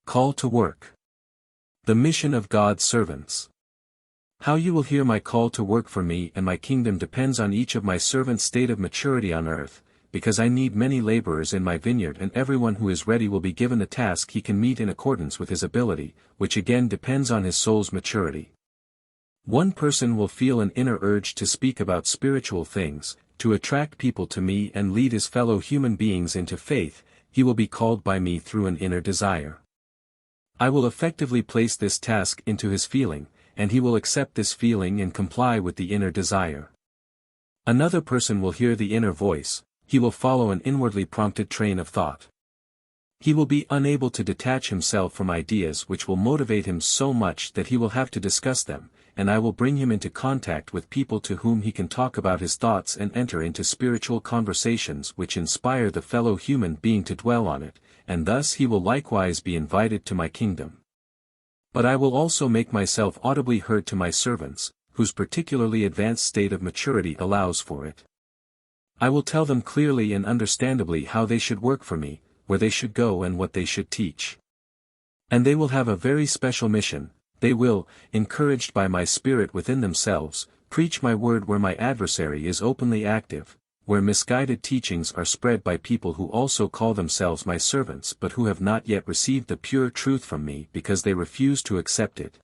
Call to work. The mission of God's servants. How you will hear my call to work for me and my kingdom depends on each of my servants' state of maturity on earth, because I need many laborers in my vineyard, and everyone who is ready will be given the task he can meet in accordance with his ability, which again depends on his soul's maturity. One person will feel an inner urge to speak about spiritual things, to attract people to me and lead his fellow human beings into faith. He will be called by me through an inner desire. I will effectively place this task into his feeling, and he will accept this feeling and comply with the inner desire. Another person will hear the inner voice, he will follow an inwardly prompted train of thought. He will be unable to detach himself from ideas which will motivate him so much that he will have to discuss them, and I will bring him into contact with people to whom he can talk about his thoughts and enter into spiritual conversations which inspire the fellow human being to dwell on it, and thus he will likewise be invited to my kingdom. But I will also make myself audibly heard to my servants, whose particularly advanced state of maturity allows for it. I will tell them clearly and understandably how they should work for me, where they should go and what they should teach. And they will have a very special mission. They will, encouraged by my spirit within themselves, preach my word where my adversary is openly active, where misguided teachings are spread by people who also call themselves my servants but who have not yet received the pure truth from me because they refuse to accept it.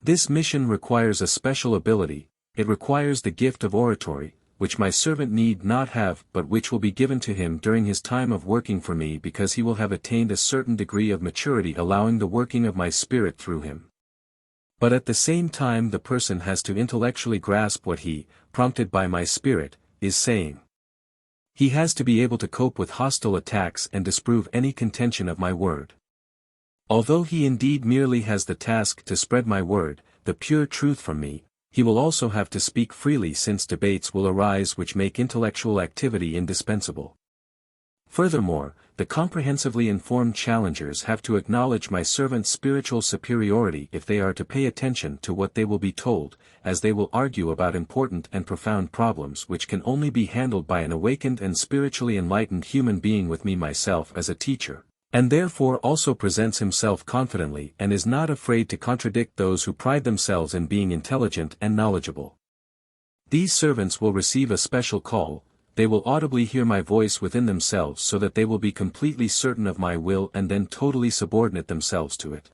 This mission requires a special ability, it requires the gift of oratory, which my servant need not have but which will be given to him during his time of working for me because he will have attained a certain degree of maturity allowing the working of my spirit through him. But at the same time the person has to intellectually grasp what he, prompted by my spirit, is saying. He has to be able to cope with hostile attacks and disprove any contention of my word. Although he indeed merely has the task to spread my word, the pure truth from me, he will also have to speak freely since debates will arise which make intellectual activity indispensable. Furthermore, the comprehensively informed challengers have to acknowledge my servant's spiritual superiority if they are to pay attention to what they will be told, as they will argue about important and profound problems which can only be handled by an awakened and spiritually enlightened human being with me myself as a teacher, and therefore also presents himself confidently and is not afraid to contradict those who pride themselves in being intelligent and knowledgeable. These servants will receive a special call. They will audibly hear my voice within themselves so that they will be completely certain of my will and then totally subordinate themselves to it.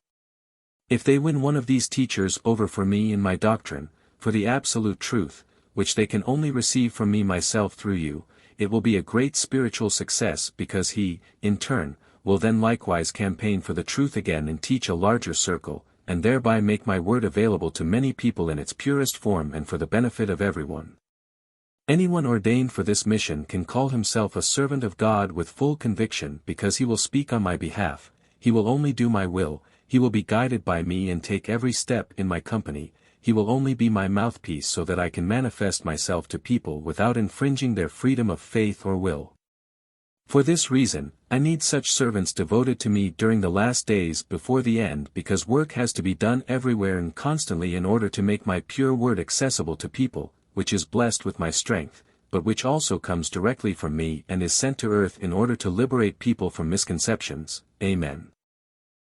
If they win one of these teachers over for me in my doctrine, for the absolute truth, which they can only receive from me myself through you, it will be a great spiritual success because he, in turn, will then likewise campaign for the truth again and teach a larger circle, and thereby make my word available to many people in its purest form and for the benefit of everyone. Anyone ordained for this mission can call himself a servant of God with full conviction because he will speak on my behalf, he will only do my will, he will be guided by me and take every step in my company, he will only be my mouthpiece so that I can manifest myself to people without infringing their freedom of faith or will. For this reason, I need such servants devoted to me during the last days before the end because work has to be done everywhere and constantly in order to make my pure word accessible to people, which is blessed with my strength, but which also comes directly from me and is sent to earth in order to liberate people from misconceptions. Amen.